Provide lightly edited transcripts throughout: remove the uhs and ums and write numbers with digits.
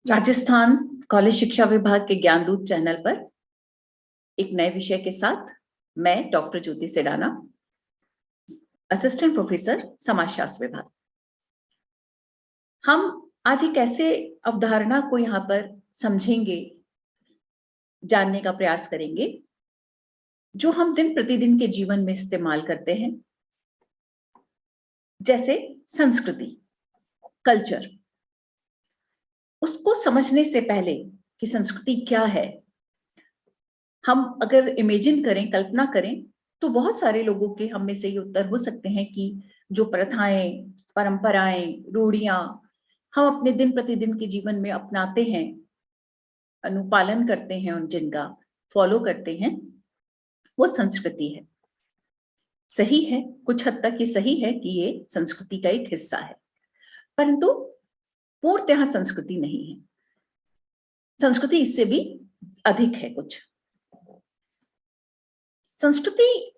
Rajasthan college शिक्षा विभाग के ज्ञानदूत चैनल पर एक नए विषय के साथ मैं डॉक्टर ज्योति सेडाना, असिस्टेंट प्रोफेसर समाजशास्त्र विभाग। हम आज एक ऐसे अवधारणा को यहाँ पर समझेंगे, जानने का प्रयास करेंगे जो हम दिन प्रतिदिन के जीवन में इस्तेमाल करते हैं, जैसे संस्कृति, कल्चर। उसको समझने से पहले कि संस्कृति क्या है, हम अगर इमेजिन करें, कल्पना करें, तो बहुत सारे लोगों के हम में से ये उत्तर हो सकते हैं कि जो प्रथाएं, परंपराएं, रूढ़ियां हम अपने दिन प्रतिदिन के जीवन में अपनाते हैं, अनुपालन करते हैं, उन जिनका फॉलो करते हैं, वो संस्कृति है। सही है, कुछ हद तक ये सही है कि ये संस्कृति का एक हिस्सा है, परंतु पूर्णतः संस्कृति नहीं है। संस्कृति इससे भी अधिक है। कुछ संस्कृति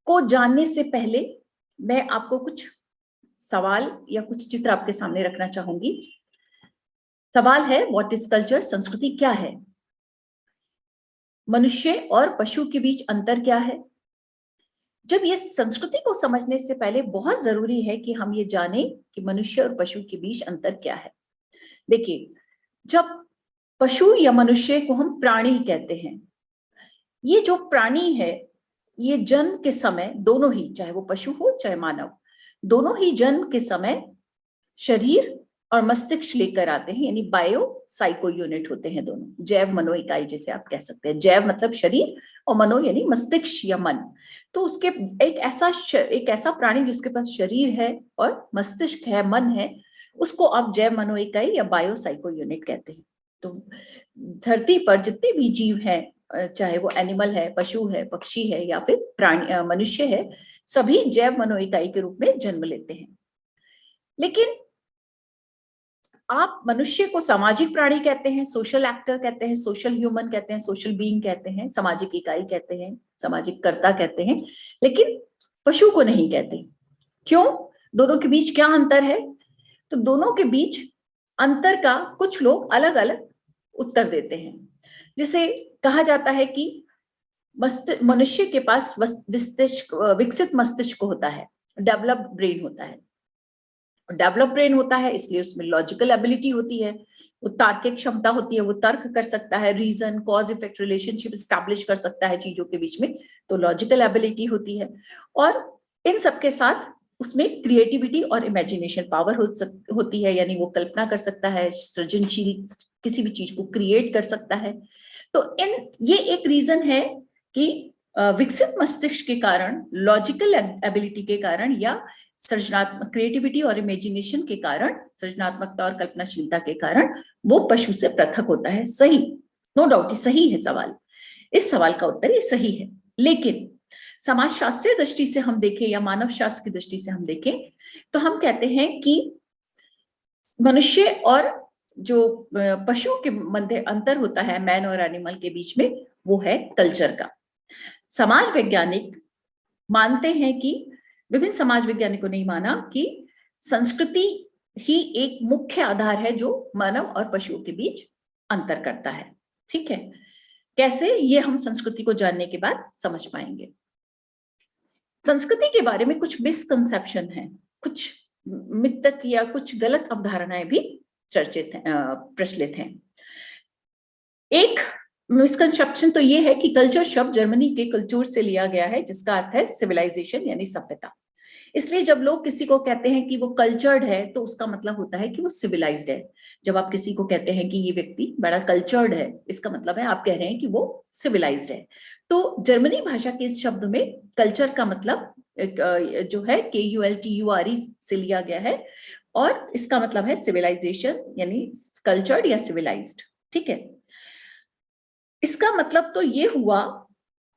को जानने से पहले मैं आपको कुछ सवाल या कुछ चित्र आपके सामने रखना चाहूंगी। सवाल है, व्हाट इज कल्चर? संस्कृति क्या है? मनुष्य और पशु के बीच अंतर क्या है? जब ये संस्कृति को समझने से पहले बहुत जरूरी है कि हम ये जाने कि मनुष्य और पशु के बीच अंतर क्या है। देखिए, जब पशु या मनुष्य को हम प्राणी कहते हैं, ये जो प्राणी है, ये जन्म के समय दोनों ही, चाहे वो पशु हो चाहे मानव, दोनों ही जन्म के समय शरीर और मस्तिष्क लेकर आते हैं, यानी बायो साइको यूनिट होते हैं दोनों, जैव मनो इकाई जिसे आप कह सकते हैं। जैव मतलब शरीर और मनो यानी मस्तिष्क या मन। तो उसके एक ऐसा प्राणी जिसके पास शरीर है और मस्तिष्क है, मन है, उसको आप जैव मनो इकाई या बायो साइको यूनिट कहते हैं। तो धरती पर जितने भी जीव हैं, चाहे वो एनिमल है, पशु है, पक्षी है या फिर प्राणी मनुष्य है, सभी जैव मनो इकाई के रूप में जन्म लेते हैं। लेकिन आप मनुष्य को सामाजिक प्राणी कहते हैं, सोशल एक्टर कहते हैं, सोशल ह्यूमन कहते हैं, सोशल बीइंग कहते हैं, सामाजिक इकाई कहते हैं, सामाजिक कर्ता कहते हैं, लेकिन पशु को नहीं कहते। क्यों? दोनों के बीच क्या अंतर है? तो दोनों के बीच अंतर का कुछ लोग अलग अलग उत्तर देते हैं। जिसे कहा जाता है कि मनुष्य के पास विकसित मस्तिष्क होता है, डेवलप्ड ब्रेन होता है। डेवलप ब्रेन होता है इसलिए उसमें लॉजिकल एबिलिटी होती है, वो तार्किक क्षमता होती है, वो तर्क कर सकता है, reason, cause effect relationship establish कर सकता है चीजों के बीच में, तो लॉजिकल एबिलिटी होती है। और इन सबके साथ उसमें क्रिएटिविटी और इमेजिनेशन पावर होती है, यानी वो कल्पना कर सकता है, सृजनशील किसी भी चीज को क्रिएट कर सकता है। तो ये एक रीजन है कि विकसित मस्तिष्क के कारण, लॉजिकल एबिलिटी के कारण या सृजनात्मक क्रिएटिविटी और इमेजिनेशन के कारण, सृजनात्मकता और कल्पनाशीलता के कारण वो पशु से पृथक होता है। सही, नो डाउट, सही है सवाल। इस सवाल का उत्तर ये सही है। लेकिन समाजशास्त्रीय दृष्टि से हम देखें या मानव शास्त्र की दृष्टि से हम देखें तो हम कहते हैं कि मनुष्य और जो पशु के मध्य अंतर होता है, मैन और एनिमल के बीच में, वो है कल्चर का। समाज वैज्ञानिक मानते हैं कि, विभिन्न समाज वैज्ञानिकों ने माना कि संस्कृति ही एक मुख्य आधार है जो मानव और पशुओं के बीच अंतर करता है। ठीक है, कैसे? ये हम संस्कृति को जानने के बाद समझ पाएंगे। संस्कृति के बारे में कुछ मिसकंसेप्शन है, कुछ मिथक या कुछ गलत अवधारणाएं भी चर्चित हैं, प्रचलित हैं। एक मिसकंसेप्शन तो ये है कि कल्चर शब्द जर्मनी के कल्चर से लिया गया है, जिसका अर्थ है सिविलाइजेशन यानी सभ्यता। इसलिए जब लोग किसी को कहते हैं कि वो कल्चर्ड है, तो उसका मतलब होता है कि वो सिविलाइज्ड है। जब आप किसी को कहते हैं कि ये व्यक्ति बड़ा कल्चर्ड है, इसका मतलब है आप कह रहे हैं कि वो सिविलाइज्ड है। तो जर्मनी भाषा के इस शब्द में कल्चर का मतलब जो है KULTURE से लिया गया है, और इसका मतलब है सिविलाइजेशन, यानी कल्चर्ड या सिविलाइज्ड। ठीक है, इसका मतलब तो ये हुआ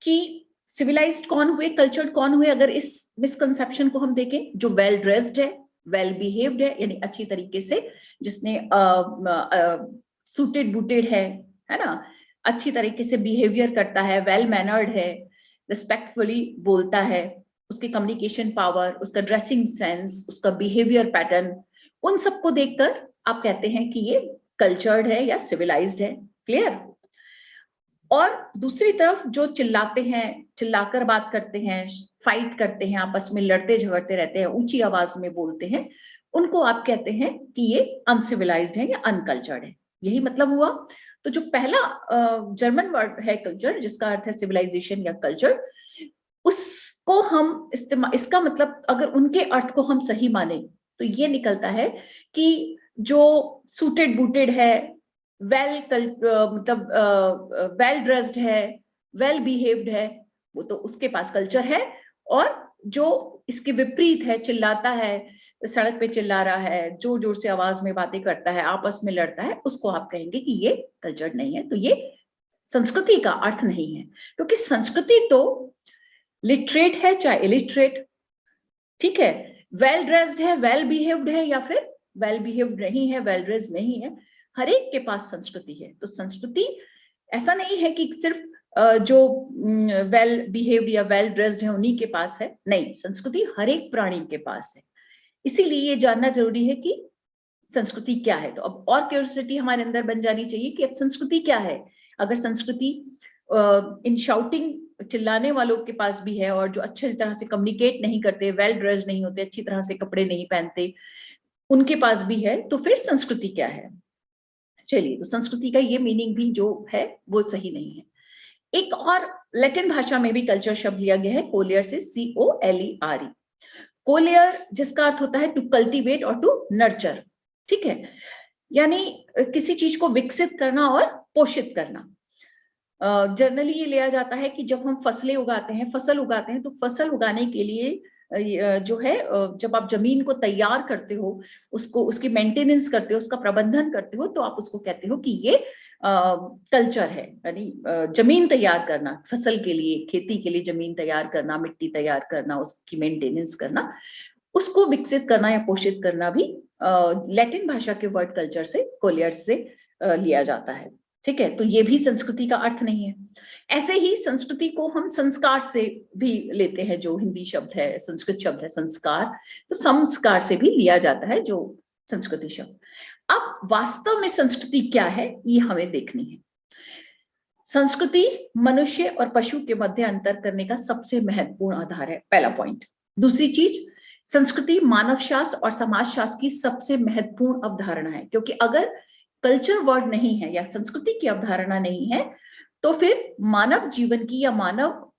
कि सिविलाइज्ड कौन हुए, कल्चर्ड कौन हुए? अगर इस मिसकंसेप्शन को हम देखें, जो वेल ड्रेस्ड है, वेल बिहेव्ड है, यानी अच्छी तरीके से, जिसने सूटेड बूटेड है ना, अच्छी तरीके से बिहेवियर करता है, वेल मैनर्ड है, रिस्पेक्टफुली बोलता है, उसकी कम्युनिकेशन पावर, उसका ड्रेसिंग सेंस, उसका बिहेवियर पैटर्न, उन सबको देखकर आप कहते हैं कि ये कल्चर्ड है या सिविलाइज्ड है। क्लियर। और दूसरी तरफ जो चिल्लाते हैं, चिल्लाकर बात करते हैं, फाइट करते हैं, आपस में लड़ते झगड़ते रहते हैं, ऊंची आवाज में बोलते हैं, उनको आप कहते हैं कि ये अनसिविलाइज्ड है या अनकल्चर्ड है। यही मतलब हुआ। तो जो पहला जर्मन वर्ड है कल्चर, जिसका अर्थ है सिविलाइजेशन या कल्चर, उसको हम इस्तेमाल, इसका मतलब अगर उनके अर्थ को हम सही माने तो ये निकलता है कि जो सूटेड बूटेड है, मतलब वेल ड्रेस्ड है, वेल बिहेव्ड है, वो तो उसके पास कल्चर है। और जो इसके विपरीत है, चिल्लाता है, सड़क पे चिल्ला रहा है, जोर जोर से आवाज में बातें करता है, आपस में लड़ता है, उसको आप कहेंगे कि ये कल्चर नहीं है। तो ये संस्कृति का अर्थ नहीं है, क्योंकि संस्कृति तो लिटरेट है चाहे इलिटरेट, ठीक है, वेल ड्रेस्ड है, वेल बिहेव्ड है, या फिर वेल बिहेव्ड नहीं है, वेल ड्रेस्ड नहीं है, हर एक के पास संस्कृति है। तो संस्कृति ऐसा नहीं है कि सिर्फ जो वेल बिहेव्ड या वेल ड्रेस्ड है उन्हीं के पास है, नहीं, संस्कृति हर एक प्राणी के पास है। इसीलिए ये जानना जरूरी है कि संस्कृति क्या है। तो अब और क्यूरियोसिटी हमारे अंदर बन जानी चाहिए कि अब संस्कृति क्या है। अगर संस्कृति इन शाउटिंग, चिल्लाने वालों के पास भी है, और जो अच्छे तरह से कम्युनिकेट नहीं करते, वेल ड्रेस्ड नहीं होते, अच्छी तरह से कपड़े नहीं पहनते, उनके पास भी है, तो फिर संस्कृति क्या है। चलिए, तो संस्कृति का ये मीनिंग भी जो है वो सही नहीं है। एक और लैटिन भाषा में भी कल्चर शब्द लिया गया है कोलियर से, COLERE। कोलियर जिसका अर्थ होता है टू कल्टीवेट और टू नर्चर, ठीक है, यानी किसी चीज को विकसित करना और पोषित करना। जनरली ये लिया जाता है कि जब हम फसलें उगाते हैं, फसल उगाते हैं, तो फसल उगाने के लिए जो है, जब आप जमीन को तैयार करते हो, उसको, उसकी मेंटेनेंस करते हो, उसका प्रबंधन करते हो, तो आप उसको कहते हो कि ये कल्चर है। यानी जमीन तैयार करना, फसल के लिए, खेती के लिए जमीन तैयार करना, मिट्टी तैयार करना, उसकी मेंटेनेंस करना, उसको विकसित करना या पोषित करना भी लैटिन भाषा के वर्ड कल्चर से, कोलियर्स से लिया जाता है। ठीक है, तो ये भी संस्कृति का अर्थ नहीं है। ऐसे ही संस्कृति को हम संस्कार से भी लेते हैं, जो हिंदी शब्द है, संस्कृत शब्द है संस्कार, तो संस्कार से भी लिया जाता है जो संस्कृति शब्द। अब वास्तव में संस्कृति क्या है ये हमें देखनी है। संस्कृति मनुष्य और पशु के मध्य अंतर करने का सबसे महत्वपूर्ण आधार है, पहला पॉइंट। दूसरी चीज, संस्कृति मानव शास्त्र और समाज शास्त्र की सबसे महत्वपूर्ण अवधारणा है, क्योंकि अगर कल्चर वर्ड नहीं है या संस्कृति की अवधारणा नहीं है, तो फिर मानव जीवन की या मानव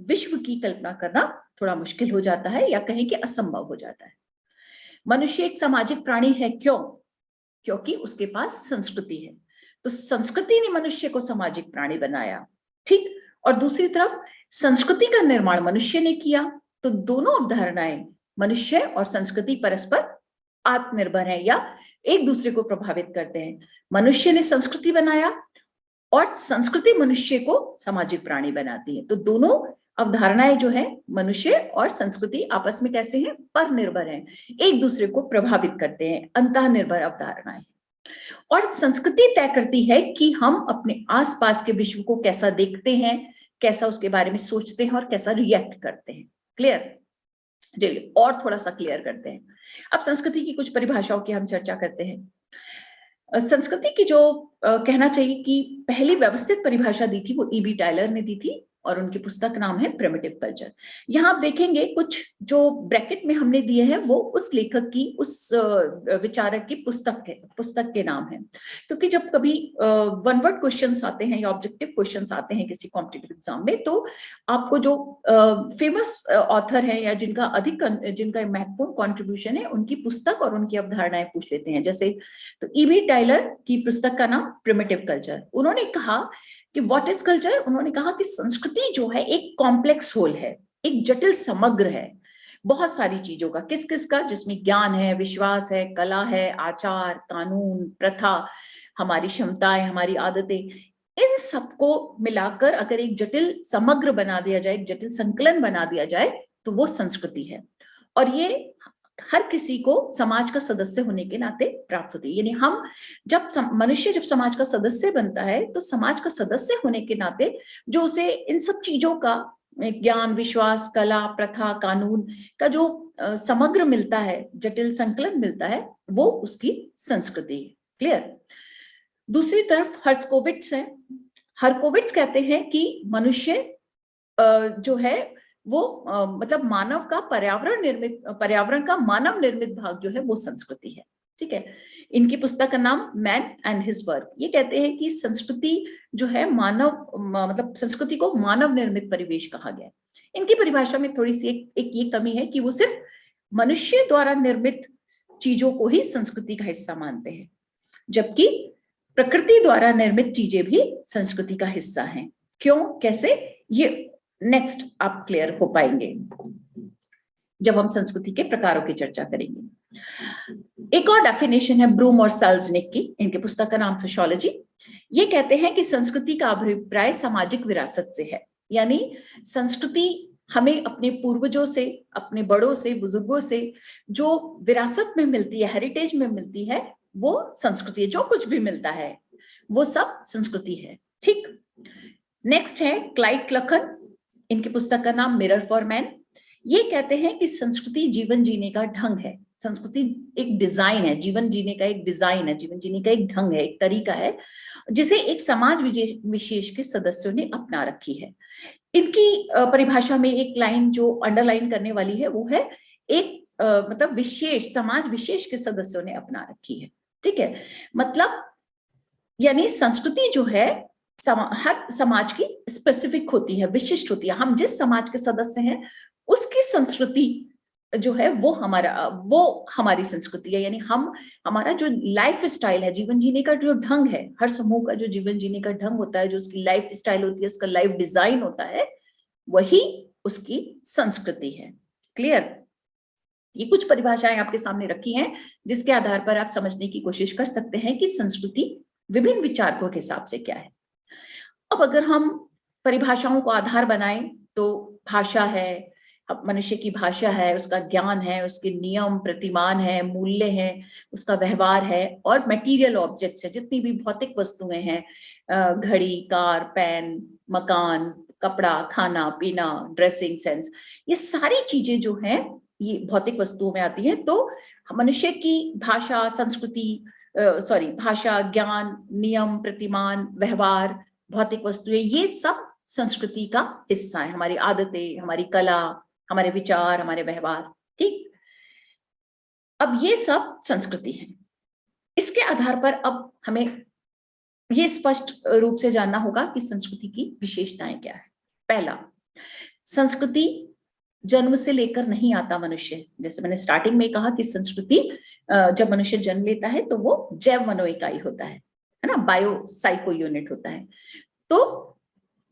विश्व की कल्पना करना थोड़ा मुश्किल हो जाता है, या कहें कि असंभव हो जाता है। मनुष्य एक सामाजिक प्राणी है, क्यों? क्योंकि उसके पास संस्कृति है। तो संस्कृति ने मनुष्य को सामाजिक प्राणी बनाया, ठीक। और दूसरी तरफ संस्कृति का निर्माण मनुष्य ने किया। तो दोनों अवधारणाएं, मनुष्य और संस्कृति, परस्पर आत्मनिर्भर है या एक दूसरे को प्रभावित करते हैं। मनुष्य ने संस्कृति बनाया और संस्कृति मनुष्य को सामाजिक प्राणी बनाती है। तो दोनों अवधारणाएं जो है, मनुष्य और संस्कृति आपस में कैसे हैं? पर निर्भर हैं, एक दूसरे को प्रभावित करते हैं, अंतःनिर्भर अवधारणाएं। और संस्कृति तय करती है कि हम अपने आसपास के विश्व को कैसा देखते हैं, कैसा उसके बारे में सोचते हैं और कैसा रिएक्ट करते हैं। क्लियर? चलिए और थोड़ा सा क्लियर करते हैं। अब संस्कृति की कुछ परिभाषाओं की हम चर्चा करते हैं। संस्कृति की जो कहना चाहिए कि पहली व्यवस्थित परिभाषा दी थी वो E.B. टायलर ने दी थी, और उनकी पुस्तक नाम है प्रिमिटिव कल्चर। यहाँ आप देखेंगे कुछ जो ब्रैकेट में हमने दिए हैं वो उस लेखक की, उस विचारक की पुस्तक के नाम है। क्योंकि जब कभी वन वर्ड क्वेश्चंस आते हैं या ऑब्जेक्टिव क्वेश्चंस आते हैं किसी कॉम्पिटिटिव एग्जाम में, तो आपको जो फेमस ऑथर है या जिनका महत्वपूर्ण कॉन्ट्रीब्यूशन है, उनकी पुस्तक और उनकी अवधारणाएं पूछ लेते हैं। जैसे तो E.B. टायलर की पुस्तक का नाम प्रिमिटिव कल्चर। उन्होंने कहा कि व्हाट इज कल्चर? उन्होंने कहा कि संस्कृति जो है एक कॉम्प्लेक्स होल है, एक जटिल समग्र है, बहुत सारी चीजों का। किस किस का? जिसमें ज्ञान है, विश्वास है, कला है, आचार, कानून, प्रथा, हमारी क्षमताएं, हमारी आदतें, इन सबको मिलाकर अगर एक जटिल समग्र बना दिया जाए, एक जटिल संकलन बना दिया जाए, तो वो संस्कृति है। और ये हर किसी को समाज का सदस्य होने के नाते प्राप्त होती है। यानी हम मनुष्य जब समाज का सदस्य बनता है, तो समाज का सदस्य होने के नाते जो उसे इन सब चीजों का ज्ञान, विश्वास, कला, प्रथा, कानून का जो समग्र मिलता है, जटिल संकलन मिलता है, वो उसकी संस्कृति है। क्लियर? दूसरी तरफ हर्स्कोविट्स है। हर्कोविट्स कहते हैं कि मनुष्य जो है वो मतलब मानव का पर्यावरण का मानव निर्मित भाग जो है वो संस्कृति है। ठीक है, इनकी पुस्तक का नाम मैन एंड हिज वर्क। ये कहते हैं कि संस्कृति जो है मतलब संस्कृति को मानव निर्मित परिवेश कहा गया है। इनकी परिभाषा में थोड़ी सी एक ये कमी है कि वो सिर्फ मनुष्य द्वारा निर्मित चीजों को ही संस्कृति का हिस्सा मानते हैं, जबकि प्रकृति द्वारा निर्मित चीजें भी संस्कृति का हिस्सा हैं। क्यों, कैसे, ये नेक्स्ट आप क्लियर हो पाएंगे जब हम संस्कृति के प्रकारों की चर्चा करेंगे। एक और डेफिनेशन है ब्रूम और सेल्ज़निक की, इनके पुस्तक का नाम सोशियोलॉजी। ये कहते हैं कि संस्कृति का अभिप्राय सामाजिक विरासत से है, यानी संस्कृति हमें अपने पूर्वजों से, अपने बड़ों से, बुजुर्गों से जो विरासत में मिलती है, हेरिटेज में मिलती है, वो संस्कृति है। जो कुछ भी मिलता है वो सब संस्कृति है। ठीक, नेक्स्ट है क्लाइड क्लखन, इनकी पुस्तक का नाम मिरर फॉर मैन। ये कहते हैं कि संस्कृति जीवन जीने का ढंग है। संस्कृति एक डिजाइन है, जीवन जीने का एक डिजाइन है, जीवन जीने का एक ढंग है, एक तरीका है जिसे एक समाज विशेष के सदस्यों ने अपना रखी है। इनकी परिभाषा में एक लाइन जो अंडरलाइन करने वाली है वो है एक मतलब विशेष समाज विशेष के सदस्यों ने अपना रखी है। ठीक है, मतलब यानी संस्कृति जो है हर समाज की स्पेसिफिक होती है, विशिष्ट होती है। हम जिस समाज के सदस्य हैं उसकी संस्कृति जो है वो हमारी संस्कृति है। यानी हमारा जो लाइफ स्टाइल है, जीवन जीने का जो ढंग है, हर समूह का जो जीवन जीने का ढंग होता है, जो उसकी लाइफ स्टाइल होती है, उसका लाइफ डिजाइन होता है, वही उसकी संस्कृति है। क्लियर? ये कुछ परिभाषाएं आपके सामने रखी हैं जिसके आधार पर आप समझने की कोशिश कर सकते हैं कि संस्कृति विभिन्न विचारकों के हिसाब से क्या है। अब अगर हम परिभाषाओं को आधार बनाएं तो भाषा है, मनुष्य की भाषा है, उसका ज्ञान है, उसके नियम प्रतिमान है, मूल्य है, उसका व्यवहार है, और मटेरियल ऑब्जेक्ट्स है, जितनी भी भौतिक वस्तुएं हैं, घड़ी, कार, पेन, मकान, कपड़ा, खाना पीना, ड्रेसिंग सेंस, ये सारी चीजें जो हैं ये भौतिक वस्तुओं में आती हैं। तो मनुष्य की भाषा, भाषा, ज्ञान, नियम प्रतिमान, व्यवहार, भौतिक वस्तुएं, ये सब संस्कृति का हिस्सा है। हमारी आदतें, हमारी कला, हमारे विचार, हमारे व्यवहार। ठीक, अब ये सब संस्कृति है। इसके आधार पर अब हमें ये स्पष्ट रूप से जानना होगा कि संस्कृति की विशेषताएं क्या है। पहला, संस्कृति जन्म से लेकर नहीं आता मनुष्य। जैसे मैंने स्टार्टिंग में कहा कि संस्कृति जब मनुष्य जन्म लेता है तो वो जैव मनो इकाई होता है ना, बायो साइको यूनिट होता है। तो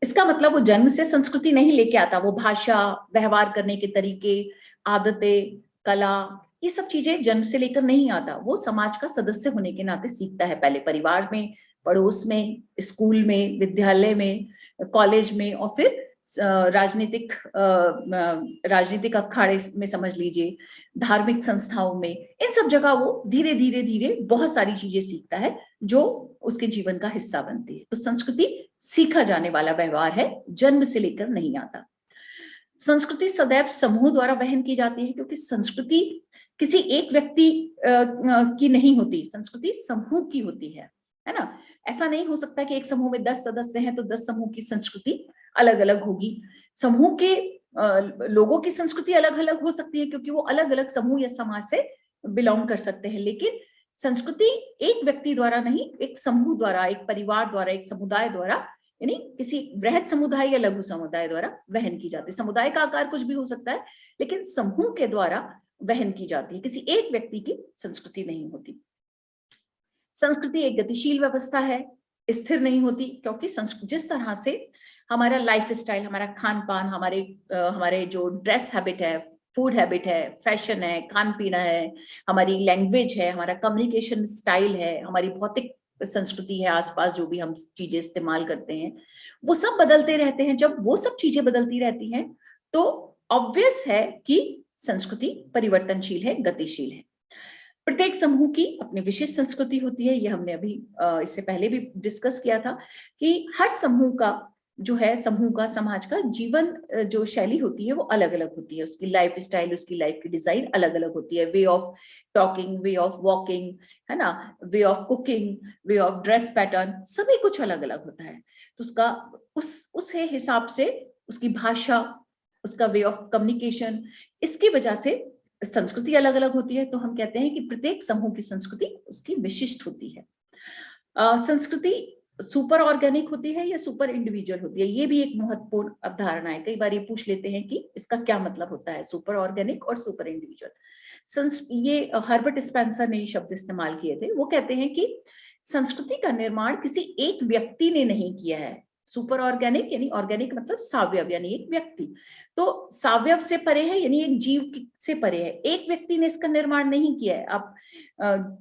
इसका मतलब वो जन्म से संस्कृति नहीं लेके आता। वो भाषा, व्यवहार करने के तरीके, आदतें, कला, ये सब चीजें जन्म से लेकर नहीं आता। वो समाज का सदस्य होने के नाते सीखता है, पहले परिवार में, पड़ोस में, स्कूल में, विद्यालय में, कॉलेज में, और फिर राजनीतिक अखाड़े में समझ लीजिए, धार्मिक संस्थाओं में, इन सब जगह वो धीरे धीरे धीरे बहुत सारी चीजें सीखता है जो उसके जीवन का हिस्सा बनती है। तो संस्कृति सीखा जाने वाला व्यवहार है, जन्म से लेकर नहीं आता। संस्कृति सदैव समूह द्वारा वहन की जाती है, क्योंकि संस्कृति किसी एक व्यक्ति की नहीं होती, संस्कृति समूह की होती है ना। ऐसा नहीं हो सकता कि एक समूह में 10 सदस्य हैं तो 10 समूह की संस्कृति अलग अलग होगी। समूह के लोगों की संस्कृति अलग अलग हो सकती है क्योंकि वो अलग अलग समूह या समाज से बिलोंग कर सकते हैं, लेकिन संस्कृति एक व्यक्ति द्वारा नहीं, एक समूह द्वारा, एक परिवार द्वारा, एक समुदाय द्वारा, यानी किसी बृहद समुदाय या लघु समुदाय द्वारा वहन की जाती है। समुदाय का आकार कुछ भी हो सकता है, लेकिन समूह के द्वारा वहन की जाती है, किसी एक व्यक्ति की संस्कृति नहीं होती। संस्कृति एक गतिशील व्यवस्था है, स्थिर नहीं होती, क्योंकि जिस तरह से हमारा लाइफ स्टाइल, हमारा खान पान, हमारे जो ड्रेस हैबिट है, फूड हैबिट है, फैशन है, खान पीना है, हमारी लैंग्वेज है, हमारा कम्युनिकेशन स्टाइल है, हमारी भौतिक संस्कृति है, आसपास जो भी हम चीजें इस्तेमाल करते हैं, वो सब बदलते रहते हैं। जब वो सब चीजें बदलती रहती हैं तो ऑब्वियस है कि संस्कृति परिवर्तनशील है, गतिशील है। प्रत्येक समूह की अपनी विशिष्ट संस्कृति होती है। ये हमने अभी इससे पहले भी डिस्कस किया था कि हर समूह का जो है समूह का, समाज का जीवन जो शैली होती है वो अलग अलग होती है, उसकी लाइफ स्टाइल, उसकी लाइफ की डिजाइन अलग अलग होती है, way of talking, way of walking, है ना, way of cooking, way of dress pattern, सभी कुछ अलग अलग होता है। तो उसका उस हिसाब से उसकी भाषा, उसका वे ऑफ कम्युनिकेशन, इसकी वजह से संस्कृति अलग अलग होती है। तो हम कहते हैं कि प्रत्येक समूह की संस्कृति उसकी विशिष्ट होती है। संस्कृति सुपर ऑर्गेनिक होती है या सुपर इंडिविजुअल होती है, ये भी एक महत्वपूर्ण अवधारणा है। कई बार ये पूछ लेते हैं कि इसका क्या मतलब होता है, सुपर ऑर्गेनिक और सुपर इंडिविजुअल। ये हर्बर्ट स्पेंसर ने ये शब्द इस्तेमाल किए थे। वो कहते हैं कि संस्कृति का निर्माण किसी एक व्यक्ति ने नहीं किया है। सुपर ऑर्गेनिक यानी ऑर्गेनिक मतलब सावयव, यानी एक व्यक्ति, तो सावयव से परे है, यानी एक जीव से परे है, एक व्यक्ति ने इसका निर्माण नहीं किया है। आप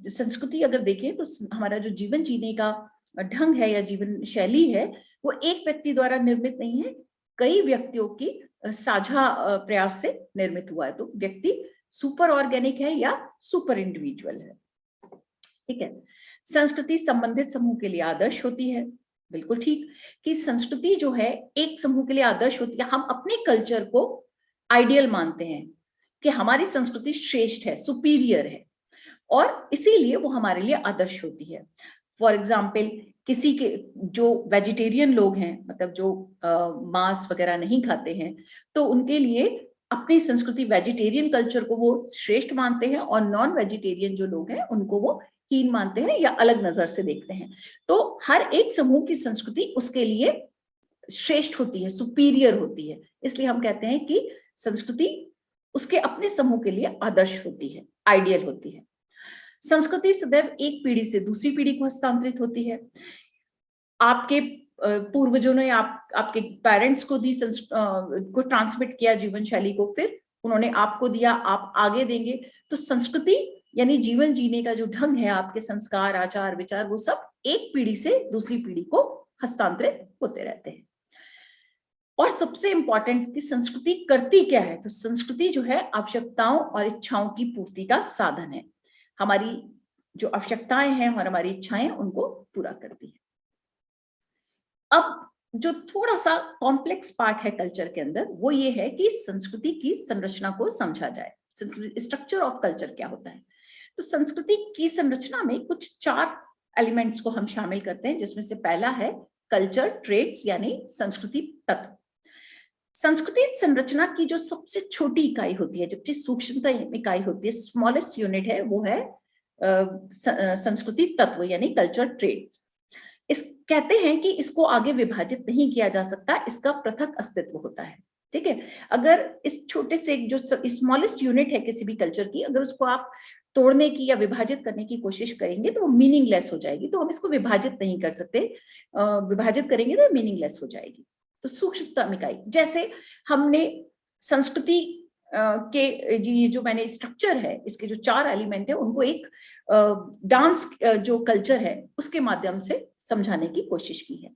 संस्कृति अगर देखें तो हमारा जो जीवन जीने का ढंग है या जीवन शैली है वो एक व्यक्ति द्वारा निर्मित नहीं है, कई व्यक्तियों की साझा प्रयास से निर्मित हुआ है। तो व्यक्ति सुपर ऑर्गेनिक है या सुपर इंडिविजुअल है, ठीक है। संस्कृति संबंधित समूह के लिए आदर्श होती है, बिल्कुल ठीक, कि संस्कृति जो है एक समूह के लिए आदर्श होती है। हम अपने कल्चर को आइडियल मानते हैं कि हमारी संस्कृति श्रेष्ठ है, सुपीरियर है, और इसीलिए वो हमारे लिए आदर्श होती है। फॉर एग्जाम्पल, किसी के जो वेजिटेरियन लोग हैं, मतलब जो मांस वगैरह नहीं खाते हैं, तो उनके लिए अपनी संस्कृति, वेजिटेरियन कल्चर को वो श्रेष्ठ मानते हैं, और नॉन वेजिटेरियन जो लोग हैं उनको वो हीन मानते हैं या अलग नजर से देखते हैं। तो हर एक समूह की संस्कृति उसके लिए श्रेष्ठ होती है, सुपीरियर होती है। इसलिए हम कहते हैं कि संस्कृति उसके अपने समूह के लिए आदर्श होती है, आइडियल होती है। संस्कृति सदैव एक पीढ़ी से दूसरी पीढ़ी को हस्तांतरित होती है। आपके पूर्वजों ने आपके पेरेंट्स को दी, को ट्रांसमिट किया जीवन शैली को, फिर उन्होंने आपको दिया, आप आगे देंगे। तो संस्कृति यानी जीवन जीने का जो ढंग है, आपके संस्कार, आचार, विचार, वो सब एक पीढ़ी से दूसरी पीढ़ी को हस्तांतरित होते रहते हैं। और सबसे इंपॉर्टेंट कि संस्कृति करती क्या है, तो संस्कृति जो है आवश्यकताओं और इच्छाओं की पूर्ति का साधन है। हमारी जो आवश्यकताएं हैं और हमारी इच्छाएं उनको पूरा करती है। अब जो थोड़ा सा कॉम्प्लेक्स पार्ट है कल्चर के अंदर, वो ये है कि संस्कृति की संरचना को समझा जाए। स्ट्रक्चर ऑफ कल्चर क्या होता है? तो संस्कृति की संरचना में कुछ 4 एलिमेंट्स को हम शामिल करते हैं, जिसमें से पहला है कल्चर ट्रेड्स यानी संस्कृति तत्व। संस्कृति संरचना की जो सबसे छोटी इकाई होती है, जबकि सूक्ष्मतम इकाई होती है, स्मॉलेस्ट यूनिट है, वो है संस्कृति तत्व यानी कल्चर ट्रेड्स। इस कहते हैं कि इसको आगे विभाजित नहीं किया जा सकता, इसका पृथक अस्तित्व होता है, ठीक है। अगर इस छोटे से जो स्मॉलेस्ट यूनिट है किसी भी कल्चर की, अगर उसको आप तोड़ने की या विभाजित करने की कोशिश करेंगे तो वो मीनिंगलेस हो जाएगी। तो हम इसको विभाजित नहीं कर सकते, विभाजित करेंगे तो मीनिंगलेस हो जाएगी। तो सूक्ष्मतम इकाई, जैसे हमने संस्कृति के ये जो मैंने स्ट्रक्चर है, इसके जो 4 एलिमेंट है, उनको एक डांस जो कल्चर है उसके माध्यम से समझाने की कोशिश की है।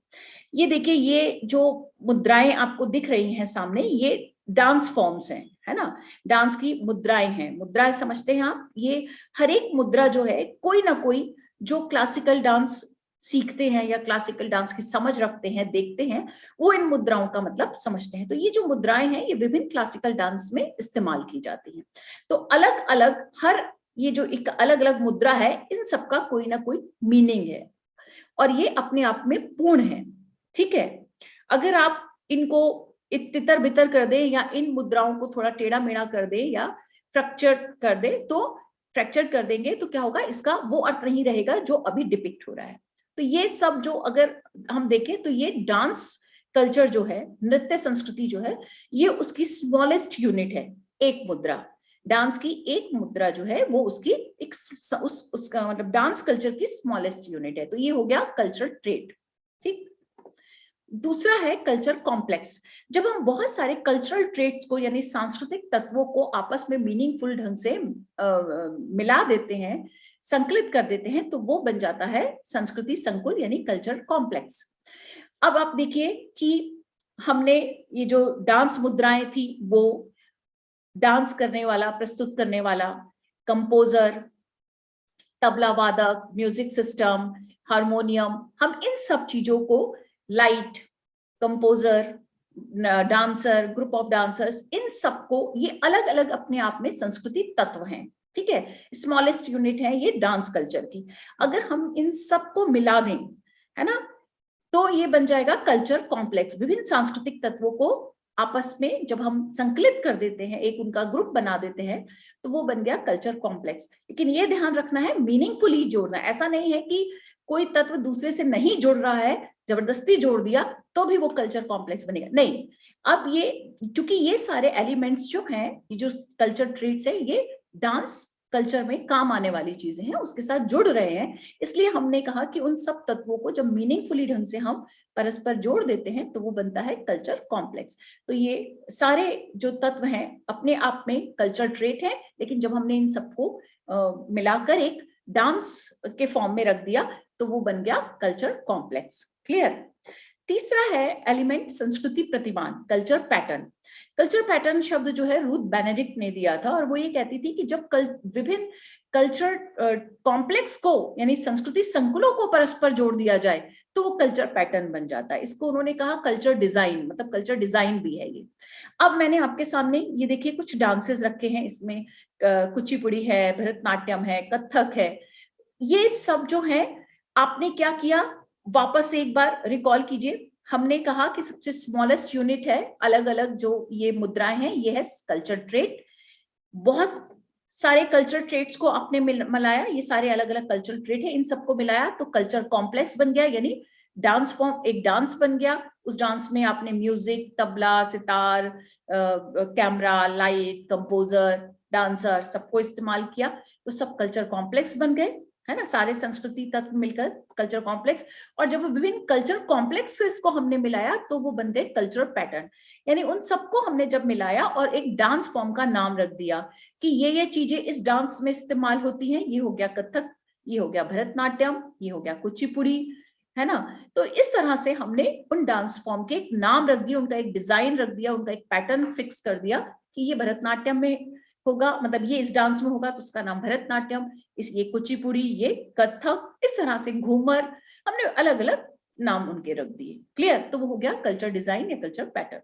ये देखिए, ये जो मुद्राएं आपको दिख रही हैं सामने, ये डांस फॉर्म्स हैं, है ना, डांस की मुद्राएं हैं। मुद्राएं समझते हैं आप? ये हर एक मुद्रा जो है, कोई ना कोई जो क्लासिकल डांस सीखते हैं या क्लासिकल डांस की समझ रखते हैं, देखते हैं, वो इन मुद्राओं का मतलब समझते हैं। तो ये जो मुद्राएं हैं, ये विभिन्न क्लासिकल डांस में इस्तेमाल की जाती हैं। तो अलग अलग, हर ये जो एक अलग अलग मुद्रा है, इन सबका कोई ना कोई मीनिंग है और ये अपने आप में पूर्ण है, ठीक है। अगर आप इनको तितर बितर कर दें या इन मुद्राओं को थोड़ा टेढ़ा मेढ़ा कर दें या फ्रैक्चर कर दें, तो फ्रैक्चर कर देंगे तो क्या होगा, इसका वो अर्थ नहीं रहेगा जो अभी डिपिक्ट हो रहा है। तो ये सब जो अगर हम देखें तो ये डांस कल्चर जो है, नृत्य संस्कृति जो है, ये उसकी स्मॉलेस्ट यूनिट है, एक मुद्रा। डांस की एक मुद्रा जो है वो उसकी एक उसका मतलब डांस कल्चर की स्मॉलेस्ट यूनिट है। तो ये हो गया कल्चर ट्रेड, ठीक। दूसरा है कल्चर कॉम्प्लेक्स। जब हम बहुत सारे कल्चरल ट्रेड्स को यानी सांस्कृतिक तत्वों को आपस में मीनिंगफुल ढंग से मिला देते हैं, संकलित कर देते हैं, तो वो बन जाता है संस्कृति संकुल यानी कल्चर कॉम्प्लेक्स। अब आप देखिए कि हमने ये जो डांस मुद्राएं थी, वो डांस करने वाला, प्रस्तुत करने वाला, कंपोजर, तबला वादक, म्यूजिक सिस्टम, हारमोनियम, हम इन सब चीजों को light, composer, dancer, group of dancers, इन सबको ये अलग अलग अपने आप में संस्कृति तत्व हैं, ठीक है। स्मॉलेस्ट यूनिट है ये डांस कल्चर की। अगर हम इन सबको मिला दें, है ना, तो ये बन जाएगा कल्चर कॉम्प्लेक्स। विभिन्न सांस्कृतिक तत्वों को आपस में जब हम संकलित कर देते हैं, एक उनका ग्रुप बना देते हैं, तो वो बन गया कल्चर कॉम्प्लेक्स। लेकिन ये ध्यान रखना है, मीनिंगफुली जोड़ना। ऐसा नहीं है कि कोई तत्व दूसरे से नहीं जुड़ रहा है, जबरदस्ती जोड़ दिया तो भी वो कल्चर कॉम्प्लेक्स बनेगा, नहीं। अब ये क्योंकि ये सारे एलिमेंट्स जो हैं, ये जो कल्चर ट्रेट्स है, ये डांस कल्चर में काम आने वाली चीजें हैं, उसके साथ जुड़ रहे हैं, इसलिए हमने कहा कि उन सब तत्वों को जब मीनिंगफुली ढंग से हम परस्पर जोड़ देते हैं तो वो बनता है कल्चर कॉम्प्लेक्स। तो ये सारे जो तत्व हैं अपने आप में कल्चर ट्रेट है, लेकिन जब हमने इन सबको मिलाकर एक डांस के फॉर्म में रख दिया तो वो बन गया कल्चर कॉम्प्लेक्स। क्लियर। तीसरा है एलिमेंट संस्कृति प्रतिमान, कल्चर पैटर्न। कल्चर पैटर्न शब्द जो है रूथ बेनेडिक्ट ने दिया था, और वो ये कहती थी कि जब विभिन्न कल्चर कॉम्प्लेक्स को यानी संस्कृति संकुलों को परस्पर जोड़ दिया जाए तो वो कल्चर पैटर्न बन जाता है। इसको उन्होंने कहा कल्चर डिजाइन, मतलब कल्चर डिजाइन भी है ये। अब मैंने आपके सामने ये देखिए कुछ डांसेस रखे हैं, इसमें कुचिपुड़ी है, भरतनाट्यम है, कथक है। ये सब जो है आपने क्या किया, वापस एक बार रिकॉल कीजिए। हमने कहा कि सबसे स्मॉलेस्ट यूनिट है, अलग अलग जो ये मुद्राएं हैं ये है कल्चर ट्रेट। बहुत सारे कल्चर ट्रेट्स को आपने मिलाया, ये सारे अलग अलग कल्चर ट्रेट है, इन सबको मिलाया तो कल्चर कॉम्प्लेक्स बन गया, यानी डांस फॉर्म एक डांस बन गया। उस डांस में आपने music, tabla, sitar, camera, light, composer, dancer सबको इस्तेमाल किया, तो सब कल्चर कॉम्प्लेक्स बन गए, है ना, सारे संस्कृति तत्व मिलकर कल्चर कॉम्प्लेक्स। और जब विभिन्न कल्चर कॉम्प्लेक्सेस को हमने मिलाया तो वो बन गए कल्चर पैटर्न, यानी उन सबको हमने जब मिलाया और एक डांस फॉर्म का नाम रख दिया कि ये चीजें इस डांस में इस्तेमाल होती हैं, ये हो गया कथक, ये हो गया भरतनाट्यम, ये हो गया कुचिपुड़ी, है ना। तो इस तरह से हमने उन डांस फॉर्म के एक नाम रख दिया, उनका एक डिजाइन रख दिया, उनका एक पैटर्न फिक्स कर दिया कि ये भरतनाट्यम में होगा, मतलब ये इस डांस में होगा तो उसका नाम भरतनाट्यम, ये कुचिपुड़ी, ये कथक, इस तरह से घूमर, हमने अलग अलग नाम उनके रख दिए। क्लियर। तो वो हो गया कल्चर डिजाइन या कल्चर पैटर्न।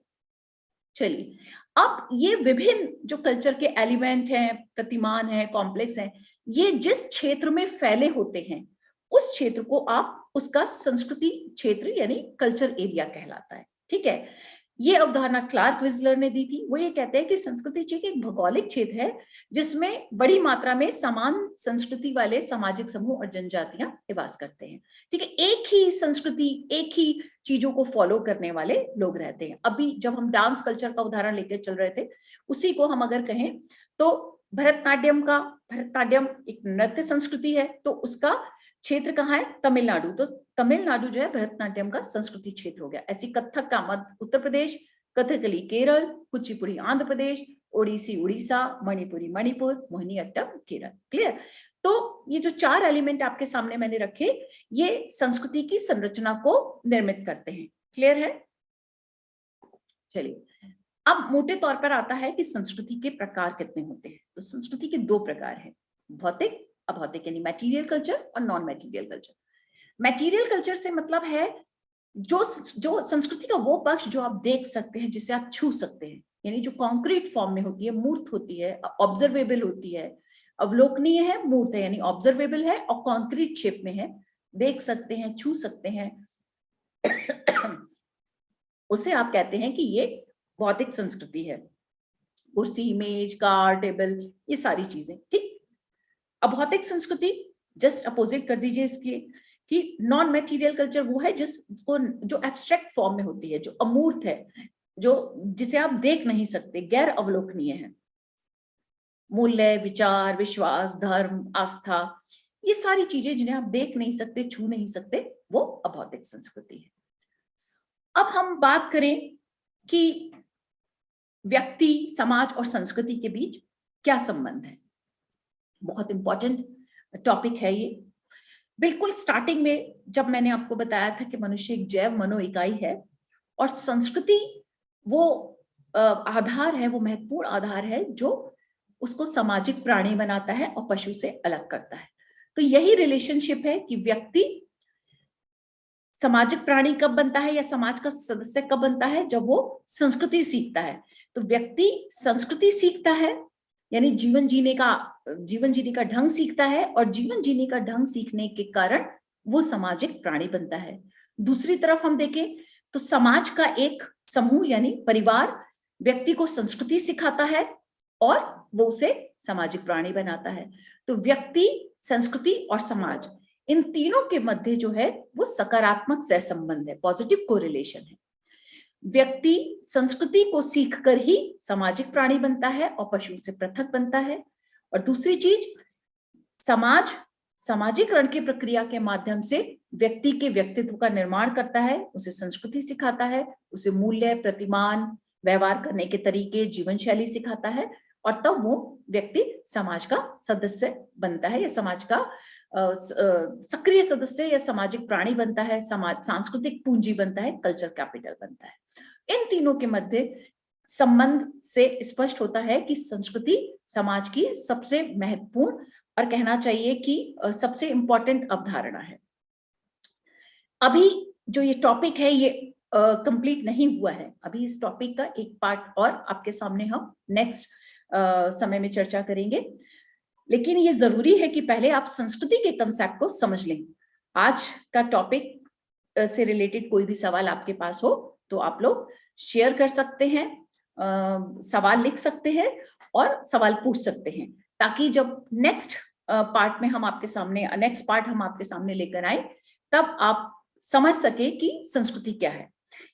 चलिए, अब ये विभिन्न जो कल्चर के एलिमेंट हैं, प्रतिमान हैं, कॉम्प्लेक्स हैं, ये जिस क्षेत्र में फैले होते हैं उस क्षेत्र को आप उसका संस्कृति क्षेत्र यानी कल्चर एरिया कहलाता है, ठीक है। ये अवधारणा क्लार्क विजलर ने दी थी। वो ये कहते हैं कि संस्कृति क्षेत्र एक भौगोलिक क्षेत्र है जिसमें बड़ी मात्रा में समान संस्कृति वाले सामाजिक समूह और जनजातियां निवास करते हैं, ठीक है। एक ही संस्कृति, एक ही चीजों को फॉलो करने वाले लोग रहते हैं। अभी जब हम डांस कल्चर का उदाहरण लेकर चल रहे थे, उसी को हम अगर कहें तो भरतनाट्यम एक नृत्य संस्कृति है, तो उसका क्षेत्र कहाँ है, तमिलनाडु। तो तमिलनाडु जो है भरतनाट्यम का संस्कृति क्षेत्र हो गया। ऐसी कथक का मध्य उत्तर प्रदेश, कथकली केरल, कुचिपुड़ी आंध्र प्रदेश, ओडिसी उड़ीसा, मणिपुरी मणिपुर, मोहिनीअट्टम केरल। क्लियर। तो ये जो चार एलिमेंट आपके सामने मैंने रखे, ये संस्कृति की संरचना को निर्मित करते हैं। क्लियर है। चलिए, अब मोटे तौर पर आता है कि संस्कृति के प्रकार कितने होते हैं। तो संस्कृति के दो प्रकार हैं, भौतिक, अभौतिक, यानी मैटीरियल कल्चर और non material culture. Material culture से मतलब है जो संस्कृति का वो पक्ष जो आप देख सकते हैं, जिसे आप छू सकते हैं, यानी जो कॉन्क्रीट फॉर्म में होती है, मूर्त होती है, ऑब्जर्वेबल होती है, अवलोकनीय है, मूर्त है, यानी ऑब्जर्वेबल है और कॉन्क्रीट शेप में है, देख सकते हैं, छू सकते हैं, उसे आप कहते हैं कि ये भौतिक संस्कृति है। कुर्सी, मेज, कार, टेबल, ये सारी चीजें, ठीक। अभौतिक संस्कृति जस्ट अपोजिट कर दीजिए इसके, कि नॉन मैटीरियल कल्चर वो है जिसको जो एब्स्ट्रैक्ट फॉर्म में होती है, जो अमूर्त है, जो जिसे आप देख नहीं सकते, गैर अवलोकनीय है। मूल्य, विचार, विश्वास, धर्म, आस्था, ये सारी चीजें जिन्हें आप देख नहीं सकते, छू नहीं सकते, वो अभौतिक संस्कृति है। अब हम बात करें कि व्यक्ति, समाज और संस्कृति के बीच क्या संबंध है। बहुत इंपॉर्टेंट टॉपिक है ये। बिल्कुल स्टार्टिंग में जब मैंने आपको बताया था कि मनुष्य एक जैव मनो इकाई है और संस्कृति वो आधार है, वो महत्वपूर्ण आधार है जो उसको सामाजिक प्राणी बनाता है और पशु से अलग करता है। तो यही रिलेशनशिप है कि व्यक्ति सामाजिक प्राणी कब बनता है या समाज का सदस्य कब बनता है? जब वो संस्कृति सीखता है। तो व्यक्ति संस्कृति सीखता है, यानी जीवन जीने का ढंग सीखता है, और जीवन जीने का ढंग सीखने के कारण वो सामाजिक प्राणी बनता है। दूसरी तरफ हम देखें तो समाज का एक समूह यानी परिवार व्यक्ति को संस्कृति सिखाता है और वो उसे सामाजिक प्राणी बनाता है। तो व्यक्ति, संस्कृति और समाज, इन तीनों के मध्य जो है वो सकारात्मक सहसंबंध है, पॉजिटिव कोरिलेशन है। व्यक्ति संस्कृति को सीखकर ही सामाजिक प्राणी बनता है और पशु से पृथक बनता है। और दूसरी चीज, समाज सामाजिकरण की प्रक्रिया के माध्यम से व्यक्ति के व्यक्तित्व का निर्माण करता है, उसे संस्कृति सिखाता है, उसे मूल्य, प्रतिमान, व्यवहार करने के तरीके, जीवन शैली सिखाता है, और तब वो व्यक्ति समाज का सदस्य बनता है या समाज का सक्रिय सदस्य या सामाजिक प्राणी बनता है, समाज सांस्कृतिक पूंजी बनता है, कल्चर कैपिटल बनता है। इन तीनों के मध्य संबंध से स्पष्ट होता है कि संस्कृति समाज की सबसे महत्वपूर्ण और कहना चाहिए कि सबसे इंपॉर्टेंट अवधारणा है। अभी जो ये टॉपिक है ये कंप्लीट नहीं हुआ है, अभी इस टॉपिक का एक पार्ट और आपके सामने हम नेक्स्ट समय में चर्चा करेंगे, लेकिन ये जरूरी है कि पहले आप संस्कृति के कंसेप्ट को समझ लें। आज का टॉपिक से रिलेटेड कोई भी सवाल आपके पास हो तो आप लोग शेयर कर सकते हैं, सवाल लिख सकते हैं और सवाल पूछ सकते हैं, ताकि जब नेक्स्ट पार्ट हम आपके सामने लेकर आए तब आप समझ सके कि संस्कृति क्या है।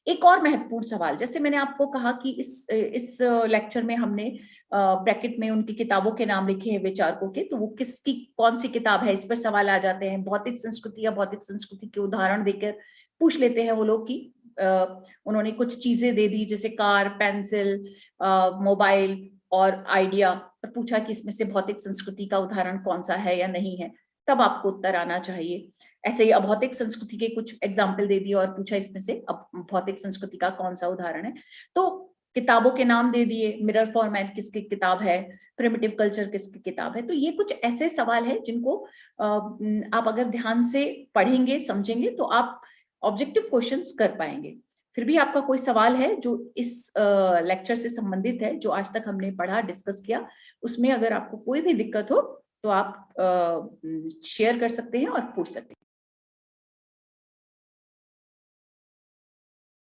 एक और महत्वपूर्ण सवाल, जैसे मैंने आपको कहा कि इस लेक्चर में हमने ब्रैकेट में उनकी किताबों के नाम लिखे हैं विचारकों के, तो वो किसकी कौन सी किताब है, इस पर सवाल आ जाते हैं। भौतिक संस्कृति या भौतिक संस्कृति के उदाहरण देकर पूछ लेते हैं वो लोग कि उन्होंने कुछ चीजें दे दी, जैसे कार, पेंसिल, मोबाइल और आइडिया, और पूछा कि इसमें से भौतिक संस्कृति का उदाहरण कौन सा है या नहीं है, तब आपको उत्तर आना चाहिए। ऐसे ही अभौतिक संस्कृति के कुछ एग्जाम्पल दे दिए और पूछा इसमें से अब भौतिक संस्कृति का कौन सा उदाहरण है, तो किताबों के नाम दे दिए, मिरर फॉर्मेट किसकी किताब है, प्रिमिटिव कल्चर किसकी किताब है। तो ये कुछ ऐसे सवाल है जिनको आप अगर ध्यान से पढ़ेंगे, समझेंगे, तो आप ऑब्जेक्टिव क्वेश्चंस कर पाएंगे। फिर भी आपका कोई सवाल है जो इस लेक्चर से संबंधित है, जो आज तक हमने पढ़ा, डिस्कस किया, उसमें अगर आपको कोई भी दिक्कत हो तो आप शेयर कर सकते हैं और पूछ सकते हैं।